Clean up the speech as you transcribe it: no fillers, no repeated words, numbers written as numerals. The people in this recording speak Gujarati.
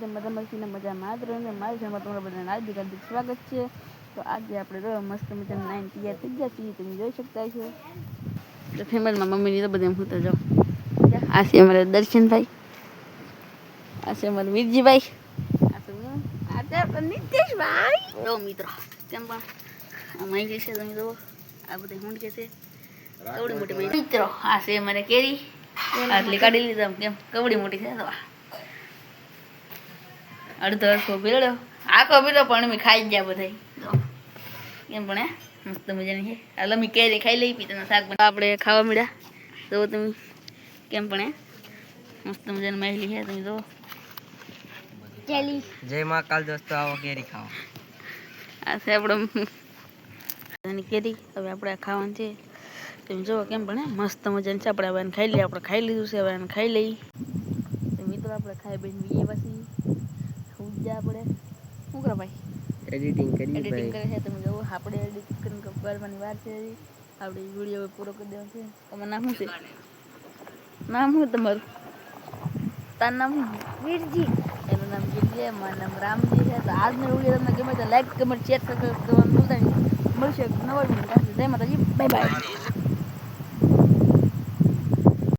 મજામાં મજામાં જ રહીને મારી ઘરમાં તમારા બધાને હાર્દિક હાર્દિક સ્વાગત છે. તો આજે આપણે મસ્ત મજાના નાઈન તૈયાર થઈ ગયા છીએ, તમે જોઈ શકતા છો. તો ફેમિલીમાં મમ્મીની તો બધા હું તો જાઉં. આ છે અમારા દર્શનભાઈ, આ છે અમારા વીરજીભાઈ, આ છે હું, આ છે આપણા નિતેશભાઈ. જો મિત્રો કેમ પણ આ માહિતી છે, તમે જુઓ આ બધી મૂંડ કે છે કવડી મોટી માહિતી. મિત્રો આ છે અમારે કેરી, આટલી કાઢી લીધા કેમ કવડી મોટી છે. તો અડધો અડધો પીળ્યો આખો પીળો પણ અમે ખાઈ ગયા બધા. કેમ પણ મસ્ત મજાની છે. હાલ અમે કેરી ખાઈ લઈ, પીતાના શાક આપણે ખાવા મળ્યા. તો તમે કેમ પણ મસ્ત મજાની માહિતી છે, તમે જુઓ. જય મહાકાલ દોસ્તો, આવો કેરી ખાવા. આ છે આપણે કેરી, હવે આપણે ખાવાનું છે. તમે જુઓ કેમ પણ મસ્ત મજાની છે. આપણે હવે ખાઈ લઈએ, આપણે ખાઈ લીધું છે, હવે ખાઈ લઈ. મિત્રો આપણે ખાઈ બેન બીએ પછી આપણે શું કરો ભાઈ? એડિટિંગ કરે ભાઈ. છે. તમે જુઓ આપણે એડિટિંગ કરવાની વાર છે. આપણે વિડીયો પૂરો કરી દેવાનો છે. તમારું નામ શું છે? નામ શું તમારું? તારું નામ શું? વીરજી. એનું નામ વીરજી, મારું નામ રામજી છે. તો આજનો વિડીયો તમને ગમે તો લાઈક કમેન્ટ શેર સબસ્ક્રાઈબ કરવાનું ભૂલતા નહીં. મળશે નવા વિડીયો. જય માતાજી, બાય બાય.